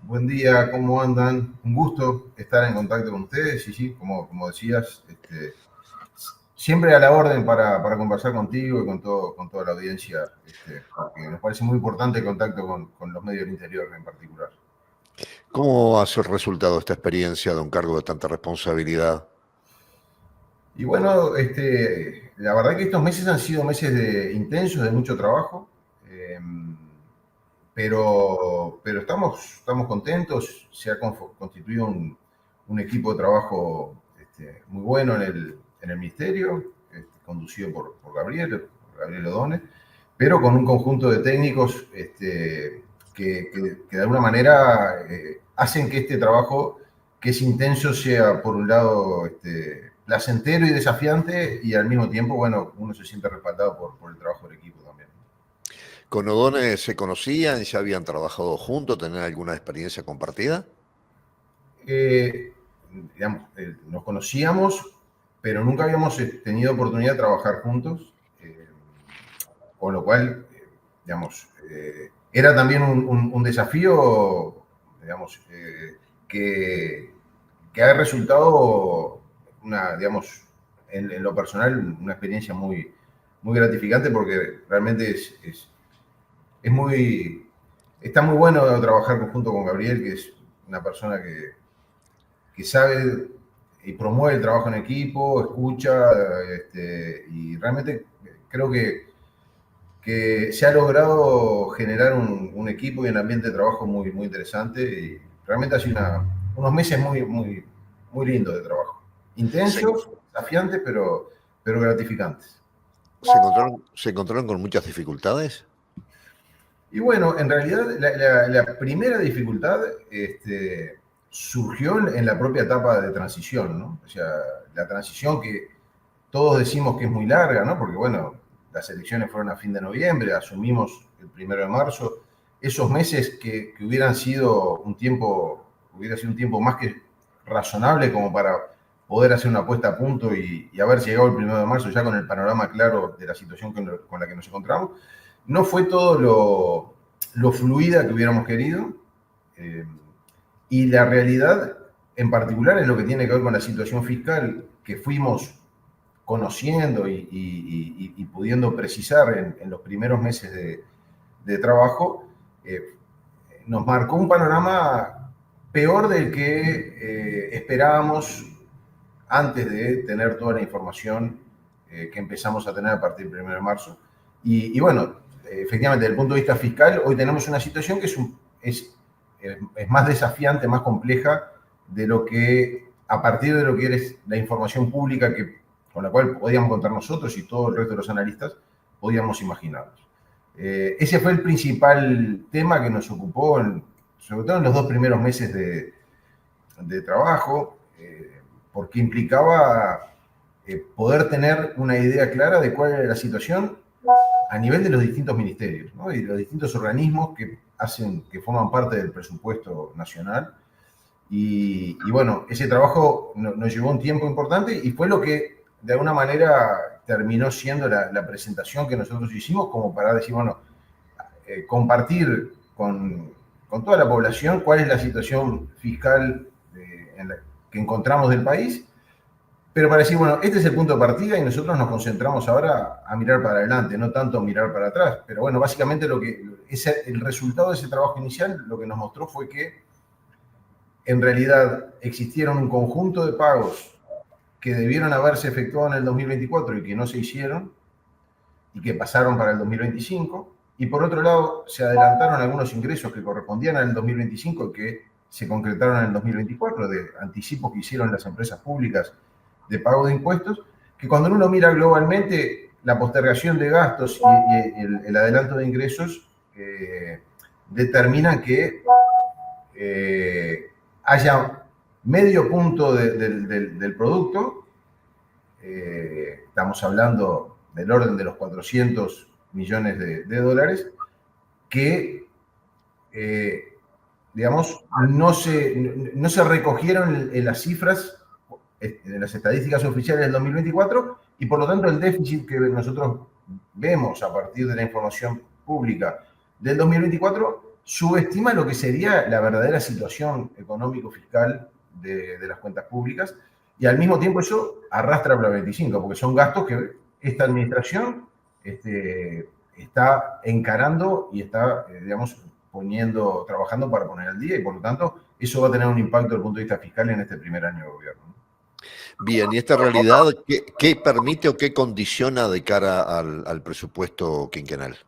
buen día, ¿cómo andan? Un gusto estar en contacto con ustedes y sí, como decías, siempre a la orden para conversar contigo y con toda la audiencia, porque nos parece muy importante el contacto con los medios del interior en particular. ¿Cómo ha sido el resultado de esta experiencia de un cargo de tanta responsabilidad? Y bueno, la verdad que estos meses han sido meses intensos, de mucho trabajo, eh, pero estamos contentos, se ha constituido un equipo de trabajo muy bueno en el ministerio, conducido por Gabriel O'Donnell, pero con un conjunto de técnicos que de alguna manera hacen que este trabajo, que es intenso, sea por un lado placentero y desafiante, y al mismo tiempo, bueno, uno se siente respaldado por el trabajo del equipo también. ¿Con Odone se conocían, ya habían trabajado juntos, tenían alguna experiencia compartida? eh, digamos, nos conocíamos, pero nunca habíamos tenido oportunidad de trabajar juntos, con lo cual, digamos, era también un desafío, digamos, que ha resultado digamos, en lo personal, una experiencia muy gratificante porque realmente es está muy bueno trabajar junto con Gabriel, que es una persona que sabe y promueve el trabajo en equipo, escucha, y realmente creo que se ha logrado generar un equipo y un ambiente de trabajo muy interesante, y realmente ha sido unos meses muy lindos de trabajo. ¿Se, en- Intensos, desafiantes, pero gratificantes. se encontraron con muchas dificultades? Y bueno, en realidad la primera dificultad surgió en la propia etapa de transición, ¿no? O sea, la transición que todos decimos que es muy larga, ¿no? Porque bueno, las elecciones fueron a fin de noviembre, asumimos el 1 de marzo, esos meses que hubiera sido un tiempo más que razonable como para poder hacer una puesta a punto y haber llegado el 1 de marzo ya con el panorama claro de la situación con la que nos encontramos. No fue todo lo fluida que hubiéramos querido, eh, y la realidad en particular es lo que tiene que ver con la situación fiscal que fuimos conociendo y pudiendo precisar en los primeros meses de trabajo, nos marcó un panorama peor del que esperábamos antes de tener toda la información que empezamos a tener a partir del 1 de marzo. Y bueno, efectivamente, desde el punto de vista fiscal, hoy tenemos una situación que es más desafiante, más compleja de lo que, a partir de lo que es la información pública con la cual podíamos contar nosotros y todo el resto de los analistas, podíamos imaginarnos. Ese fue el principal tema que nos ocupó, sobre todo en los 2 primeros meses de trabajo, porque implicaba poder tener una idea clara de cuál era la situación a nivel de los distintos ministerios, ¿no? Y los distintos organismos que forman parte del presupuesto nacional. Y bueno, ese trabajo nos llevó un tiempo importante y fue lo que de alguna manera terminó siendo la presentación que nosotros hicimos como para decir, bueno, compartir con toda la población cuál es la situación fiscal que encontramos del país, pero para decir, bueno, este es el punto de partida y nosotros nos concentramos ahora a mirar para adelante, no tanto a mirar para atrás. Pero bueno, básicamente el resultado de ese trabajo inicial lo que nos mostró fue que en realidad existieron un conjunto de pagos que debieron haberse efectuado en el 2024 y que no se hicieron y que pasaron para el 2025. Y por otro lado, se adelantaron algunos ingresos que correspondían al 2025 y que se concretaron en el 2024, de anticipos que hicieron las empresas públicas de pago de impuestos, que cuando uno mira globalmente la postergación de gastos y el adelanto de ingresos, determinan que haya medio punto del producto, estamos hablando del orden de los 400 millones de dólares, que, digamos, no se recogieron en las cifras, en las estadísticas oficiales del 2024, y por lo tanto el déficit que nosotros vemos a partir de la información pública del 2024 subestima lo que sería la verdadera situación económico-fiscal de las cuentas públicas, y al mismo tiempo eso arrastra para el 25, porque son gastos que esta administración está encarando y está, digamos, trabajando para poner al día, y por lo tanto eso va a tener un impacto desde el punto de vista fiscal en este primer año de gobierno. Bien, y esta realidad, ¿qué permite o qué condiciona de cara al presupuesto quinquenal?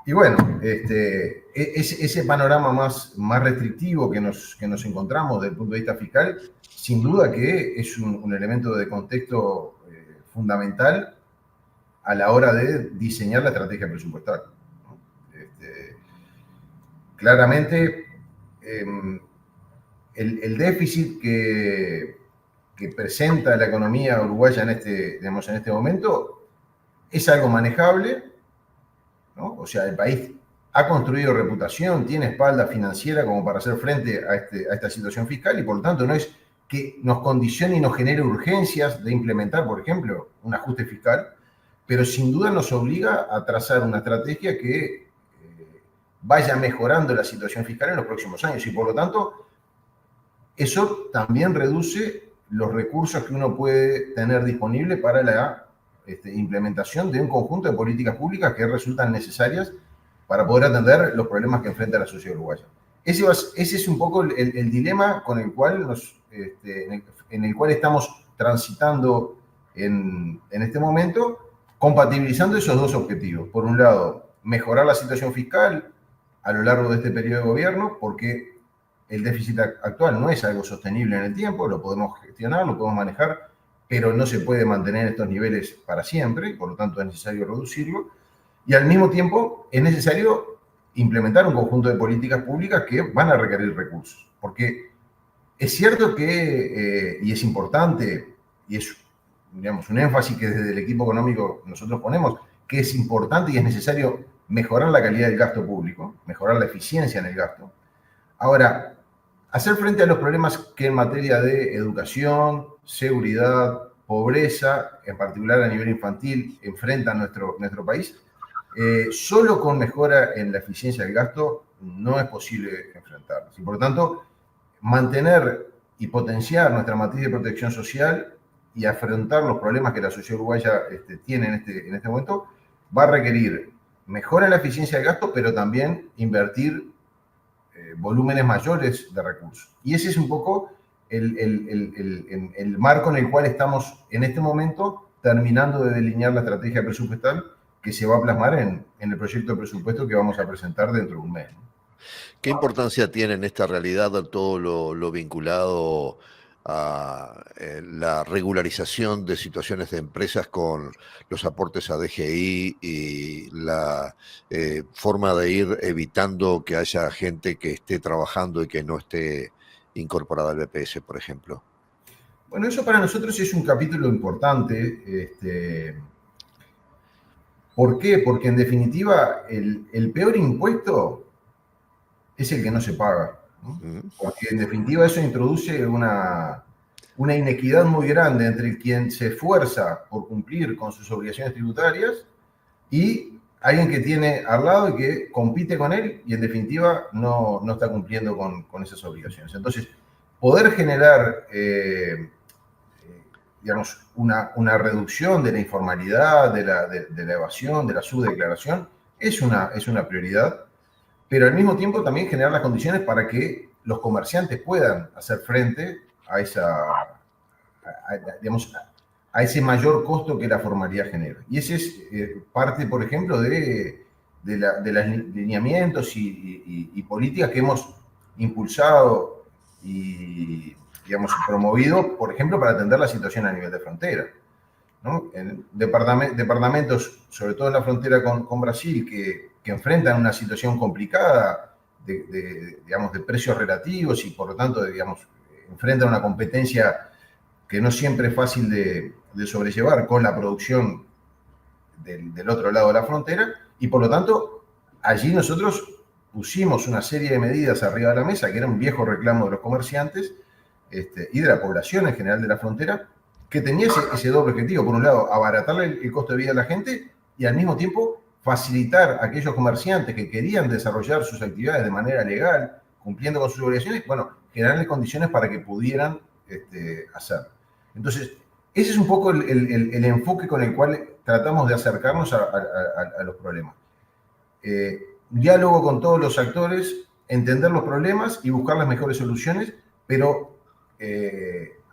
Y bueno, ese panorama más restrictivo que nos encontramos desde el punto de vista fiscal, sin duda que es un elemento de contexto fundamental a la hora de diseñar la estrategia presupuestal, ¿no? Claramente, el déficit que presenta la economía uruguaya en este momento es algo manejable, ¿no? O sea, el país ha construido reputación, tiene espalda financiera como para hacer frente a esta situación fiscal, y por lo tanto no es que nos condicione y nos genere urgencias de implementar, por ejemplo, un ajuste fiscal, pero sin duda nos obliga a trazar una estrategia que vaya mejorando la situación fiscal en los próximos años, y por lo tanto eso también reduce los recursos que uno puede tener disponible para la implementación de un conjunto de políticas públicas que resultan necesarias para poder atender los problemas que enfrenta la sociedad uruguaya. Ese es un poco el dilema con el cual en el cual estamos transitando en este momento, compatibilizando esos dos objetivos. Por un lado, mejorar la situación fiscal a lo largo de este periodo de gobierno, porque el déficit actual no es algo sostenible en el tiempo, lo podemos gestionar, lo podemos manejar, pero no se puede mantener estos niveles para siempre, por lo tanto es necesario reducirlo, y al mismo tiempo es necesario implementar un conjunto de políticas públicas que van a requerir recursos, porque es cierto que, y es importante, y es, digamos, un énfasis que desde el equipo económico nosotros ponemos, que es importante y es necesario mejorar la calidad del gasto público, mejorar la eficiencia en el gasto. Ahora, hacer frente a los problemas que en materia de educación, seguridad, pobreza, en particular a nivel infantil, enfrenta nuestro país, solo con mejora en la eficiencia del gasto no es posible enfrentarlos. Y por lo tanto, mantener y potenciar nuestra matriz de protección social y afrontar los problemas que la sociedad uruguaya tiene en este momento, va a requerir mejora en la eficiencia del gasto, pero también invertir volúmenes mayores de recursos. Y ese es un poco el marco en el cual estamos en este momento terminando de delinear la estrategia presupuestal que se va a plasmar en el proyecto de presupuesto que vamos a presentar dentro de un mes, ¿no? ¿Qué importancia tiene en esta realidad todo lo vinculado a la regularización de situaciones de empresas con los aportes a DGI y la forma de ir evitando que haya gente que esté trabajando y que no esté incorporada al BPS, por ejemplo? Bueno, eso para nosotros es un capítulo importante. ¿Por qué? Porque en definitiva el peor impuesto es el que no se paga, ¿no? Porque en definitiva eso introduce una inequidad muy grande entre quien se esfuerza por cumplir con sus obligaciones tributarias y alguien que tiene al lado y que compite con él y en definitiva no está cumpliendo con esas obligaciones. Entonces, poder generar, digamos, una reducción de la informalidad, de la evasión, de la subdeclaración, es una prioridad, pero al mismo tiempo también generar las condiciones para que los comerciantes puedan hacer frente a digamos, a ese mayor costo que la formalidad genera. Y ese es parte, por ejemplo, de los lineamientos y políticas que hemos impulsado y, digamos, promovido, por ejemplo, para atender la situación a nivel de frontera, ¿no? En departamentos, sobre todo en la frontera con Brasil, que enfrentan una situación complicada digamos, de precios relativos y por lo tanto, digamos, enfrentan una competencia que no siempre es fácil de sobrellevar con la producción del otro lado de la frontera, y por lo tanto allí nosotros pusimos una serie de medidas arriba de la mesa que era un viejo reclamo de los comerciantes y de la población en general de la frontera, que tenía ese doble objetivo: por un lado, abaratarle el costo de vida a la gente y al mismo tiempo facilitar a aquellos comerciantes que querían desarrollar sus actividades de manera legal, cumpliendo con sus obligaciones, bueno, generarles condiciones para que pudieran hacerlo. Entonces, ese es un poco el enfoque con el cual tratamos de acercarnos a los problemas. Diálogo con todos los actores, entender los problemas y buscar las mejores soluciones, pero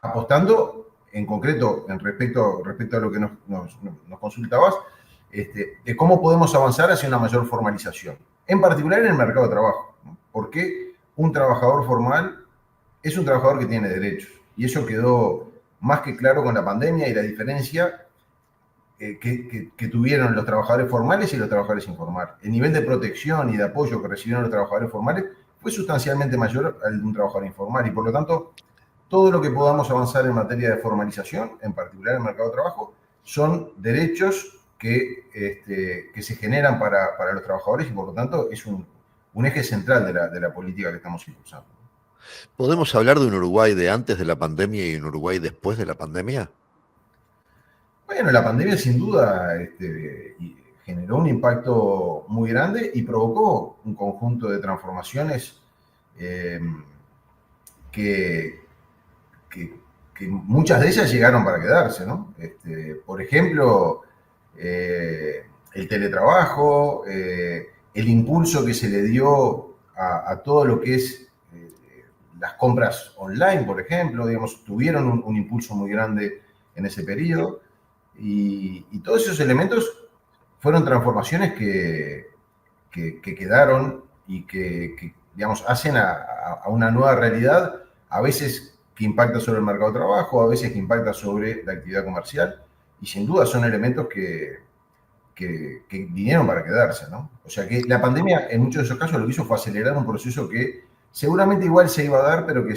apostando en concreto respecto a lo que nos consultabas, de cómo podemos avanzar hacia una mayor formalización, en particular en el mercado de trabajo, ¿no? Porque un trabajador formal es un trabajador que tiene derechos, y eso quedó más que claro con la pandemia y la diferencia que tuvieron los trabajadores formales y los trabajadores informales. El nivel de protección y de apoyo que recibieron los trabajadores formales fue sustancialmente mayor al de un trabajador informal, y por lo tanto, todo lo que podamos avanzar en materia de formalización, en particular en el mercado de trabajo, son derechos que se generan para los trabajadores, y por lo tanto es un eje central de la política que estamos impulsando. ¿Podemos hablar de un Uruguay de antes de la pandemia y un Uruguay después de la pandemia? Bueno, la pandemia sin duda generó un impacto muy grande y provocó un conjunto de transformaciones eh, que, que muchas de ellas llegaron para quedarse, ¿no? Por ejemplo, el teletrabajo, el impulso que se le dio a todo lo que es las compras online, por ejemplo, digamos, tuvieron un impulso muy grande en ese periodo, y todos esos elementos fueron transformaciones que quedaron y digamos, hacen a una nueva realidad, a veces que impacta sobre el mercado de trabajo, a veces que impacta sobre la actividad comercial, y sin duda son elementos que vinieron para quedarse, ¿no? O sea que la pandemia, en muchos de esos casos, lo que hizo fue acelerar un proceso que seguramente igual se iba a dar, pero que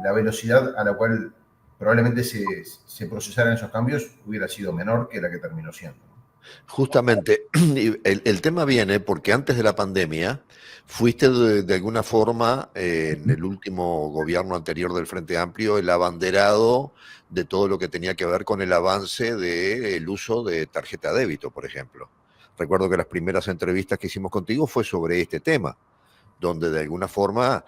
la velocidad a la cual probablemente se procesaran esos cambios hubiera sido menor que la que terminó siendo. Justamente, el tema viene porque antes de la pandemia fuiste de alguna forma, en el último gobierno anterior del Frente Amplio, el abanderado de todo lo que tenía que ver con el avance del uso de tarjeta de débito, por ejemplo. Recuerdo que las primeras entrevistas que hicimos contigo fue sobre este tema, donde de alguna forma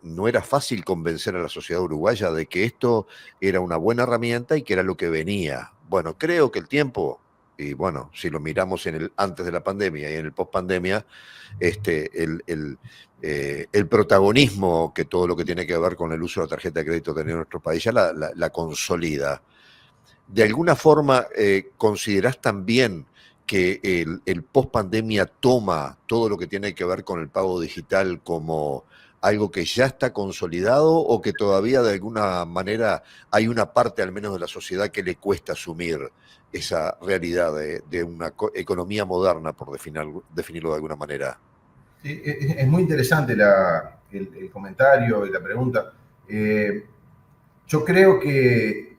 no era fácil convencer a la sociedad uruguaya de que esto era una buena herramienta y que era lo que venía. Bueno, creo que el tiempo, y bueno, si lo miramos en el antes de la pandemia y en el post pandemia, el protagonismo que todo lo que tiene que ver con el uso de la tarjeta de crédito tiene en nuestro país ya la consolida. De alguna forma, ¿considerás también que el post pandemia toma todo lo que tiene que ver con el pago digital como algo que ya está consolidado, o que todavía de alguna manera hay una parte al menos de la sociedad que le cuesta asumir esa realidad de una economía moderna, por definirlo de alguna manera? Sí, es muy interesante el comentario y la pregunta. Yo creo que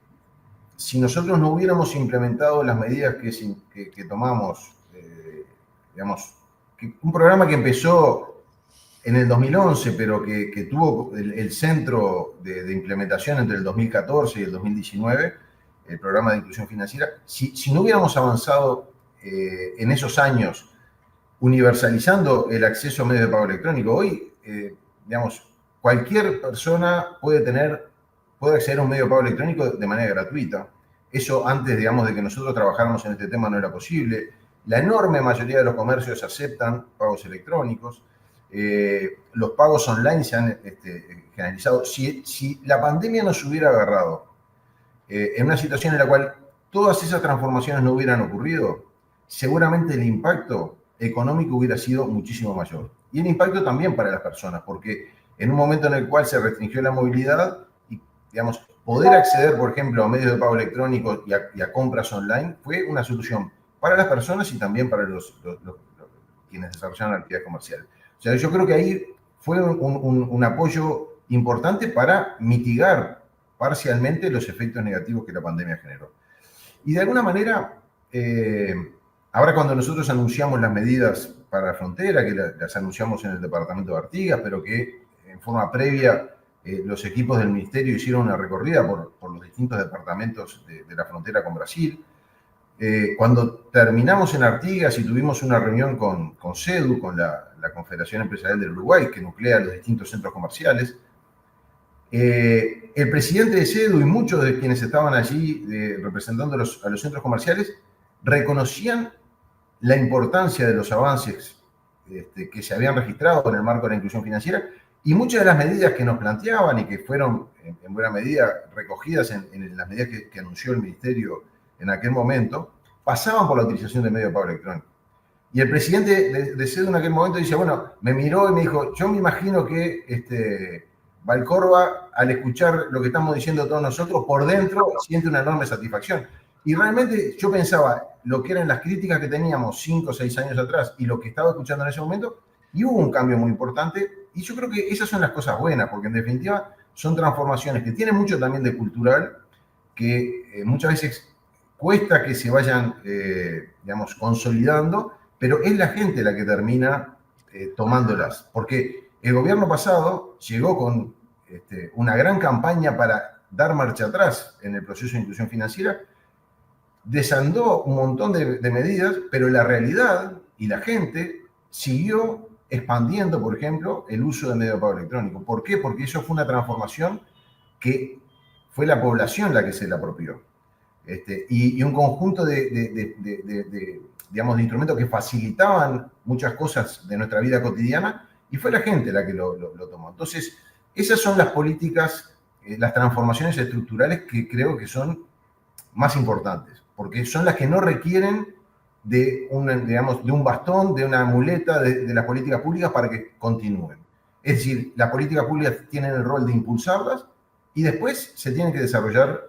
si nosotros no hubiéramos implementado las medidas que tomamos, digamos, un programa que empezó en el 2011, pero que tuvo el centro de implementación entre el 2014 y el 2019, el programa de inclusión financiera, si no hubiéramos avanzado en esos años universalizando el acceso a medios de pago electrónico, hoy, digamos, cualquier persona puede acceder a un medio de pago electrónico de manera gratuita. Eso antes, digamos, de que nosotros trabajáramos en este tema no era posible. La enorme mayoría de los comercios aceptan pagos electrónicos. Los pagos online se han generalizado. Si la pandemia nos hubiera agarrado en una situación en la cual todas esas transformaciones no hubieran ocurrido, seguramente el impacto económico hubiera sido muchísimo mayor. Y el impacto también para las personas, porque en un momento en el cual se restringió la movilidad, y, digamos, poder acceder, por ejemplo, a medios de pago electrónicos y a compras online fue una solución para las personas y también para quienes desarrollaron la actividad comercial. O sea, yo creo que ahí fue un apoyo importante para mitigar parcialmente los efectos negativos que la pandemia generó. Y de alguna manera, ahora cuando nosotros anunciamos las medidas para la frontera, que las anunciamos en el departamento de Artigas, pero que en forma previa los equipos del ministerio hicieron una recorrida por los distintos departamentos de la frontera con Brasil, Cuando terminamos en Artigas y tuvimos una reunión con CEDU, con la Confederación Empresarial del Uruguay, que nuclea los distintos centros comerciales, el presidente de CEDU y muchos de quienes estaban allí representando a los centros comerciales reconocían la importancia de los avances que se habían registrado en el marco de la inclusión financiera y muchas de las medidas que nos planteaban y que fueron en buena medida recogidas en las medidas que anunció el Ministerio en aquel momento, pasaban por la utilización de medios de pago electrónico. Y el presidente de CEDU en aquel momento dice, bueno, me miró y me dijo, yo me imagino que Valcorba, al escuchar lo que estamos diciendo todos nosotros, por dentro siente una enorme satisfacción. Y realmente yo pensaba lo que eran las críticas que teníamos 5 o 6 años atrás y lo que estaba escuchando en ese momento, y hubo un cambio muy importante. Y yo creo que esas son las cosas buenas, porque en definitiva son transformaciones que tienen mucho también de cultural, que muchas veces cuesta que se vayan, digamos, consolidando, pero es la gente la que termina tomándolas. Porque el gobierno pasado llegó con una gran campaña para dar marcha atrás en el proceso de inclusión financiera, desandó un montón de medidas, pero la realidad y la gente siguió expandiendo, por ejemplo, el uso de medios de pago electrónico. ¿Por qué? Porque eso fue una transformación que fue la población la que se la apropió. Y un conjunto digamos, de instrumentos que facilitaban muchas cosas de nuestra vida cotidiana y fue la gente la que lo tomó. Entonces, esas son las políticas, las transformaciones estructurales que creo que son más importantes, porque son las que no requieren digamos, de un bastón, de una muleta de las políticas públicas para que continúen. Es decir, las políticas públicas tienen el rol de impulsarlas y después se tienen que desarrollar,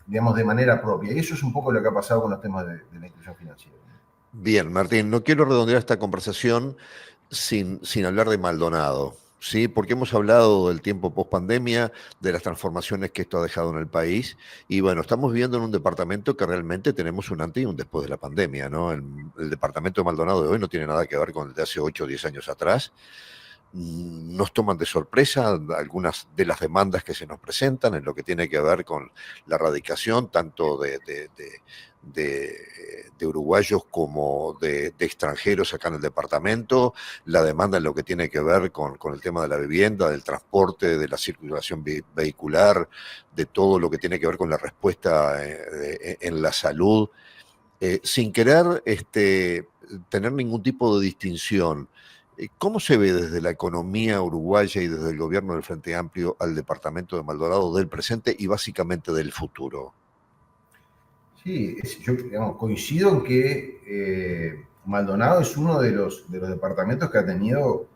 digamos, de manera propia. Y eso es un poco lo que ha pasado con los temas de la inclusión financiera. Bien, Martín, no quiero redondear esta conversación sin hablar de Maldonado, ¿sí? Porque hemos hablado del tiempo post pandemia, de las transformaciones que esto ha dejado en el país, y bueno, estamos viviendo en un departamento que realmente tenemos un antes y un después de la pandemia, ¿no? El departamento de Maldonado de hoy no tiene nada que ver con el de hace 8 o 10 años atrás. Nos toman de sorpresa algunas de las demandas que se nos presentan en lo que tiene que ver con la radicación tanto de uruguayos como de extranjeros acá en el departamento, la demanda en lo que tiene que ver con el tema de la vivienda, del transporte, de la circulación vehicular, de todo lo que tiene que ver con la respuesta en la salud, sin querer tener ningún tipo de distinción. ¿Cómo se ve desde la economía uruguaya y desde el gobierno del Frente Amplio al departamento de Maldonado del presente y básicamente del futuro? Sí, yo digamos, coincido en que Maldonado es uno de los departamentos que ha tenido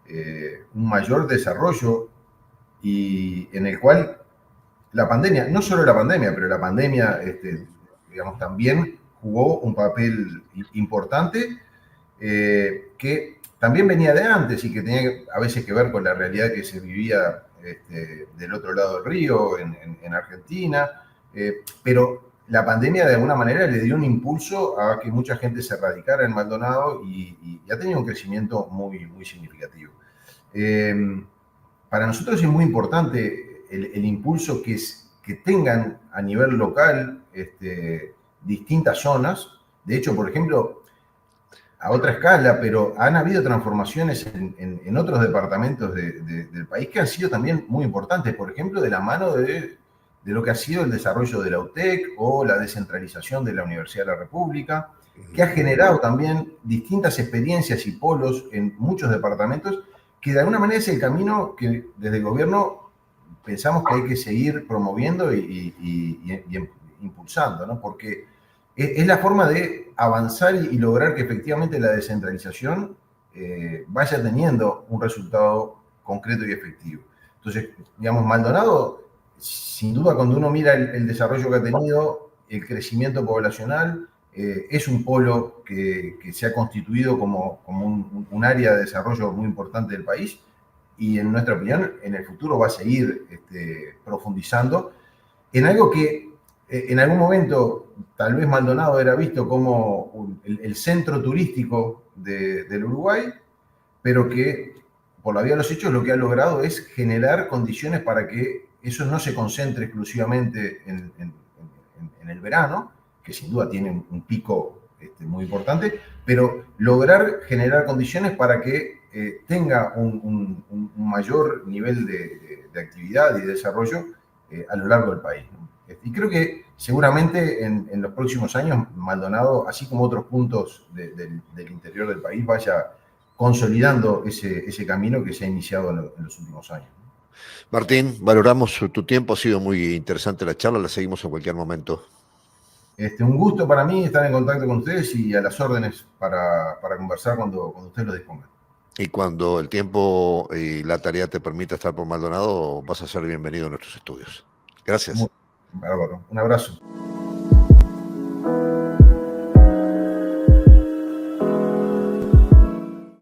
un mayor desarrollo y en el cual la pandemia, no solo la pandemia, pero la pandemia, digamos, también jugó un papel importante que también venía de antes y que tenía a veces que ver con la realidad que se vivía del otro lado del río, en Argentina, pero la pandemia de alguna manera le dio un impulso a que mucha gente se radicara en Maldonado y ha tenido un crecimiento muy, muy significativo. Para nosotros es muy importante el impulso que tengan a nivel local distintas zonas. De hecho, por ejemplo, a otra escala, pero han habido transformaciones en otros departamentos del país que han sido también muy importantes, por ejemplo, de la mano de lo que ha sido el desarrollo de la UTEC o la descentralización de la Universidad de la República, que ha generado también distintas experiencias y polos en muchos departamentos, que de alguna manera es el camino que desde el gobierno pensamos que hay que seguir promoviendo y impulsando, ¿no? Porque es la forma de avanzar y lograr que efectivamente la descentralización vaya teniendo un resultado concreto y efectivo. Entonces, digamos, Maldonado, sin duda, cuando uno mira el desarrollo que ha tenido, el crecimiento poblacional, es un polo que se ha constituido como un área de desarrollo muy importante del país y, en nuestra opinión, en el futuro va a seguir profundizando en algo que en algún momento tal vez Maldonado era visto como el centro turístico del Uruguay, pero que por la vía de los hechos lo que ha logrado es generar condiciones para que eso no se concentre exclusivamente en el verano, que sin duda tiene un pico muy importante, pero lograr generar condiciones para que tenga un mayor nivel de actividad y de desarrollo a lo largo del país, ¿no? Y creo que seguramente en los próximos años Maldonado, así como otros puntos del interior del país, vaya consolidando ese camino que se ha iniciado en los últimos años. Martín, valoramos tu tiempo, ha sido muy interesante la charla, la seguimos en cualquier momento. Un gusto para mí estar en contacto con ustedes y a las órdenes para conversar cuando ustedes lo dispongan. Y cuando el tiempo y la tarea te permita estar por Maldonado, vas a ser bienvenido a nuestros estudios. Gracias. Muy bárbaro. Un abrazo.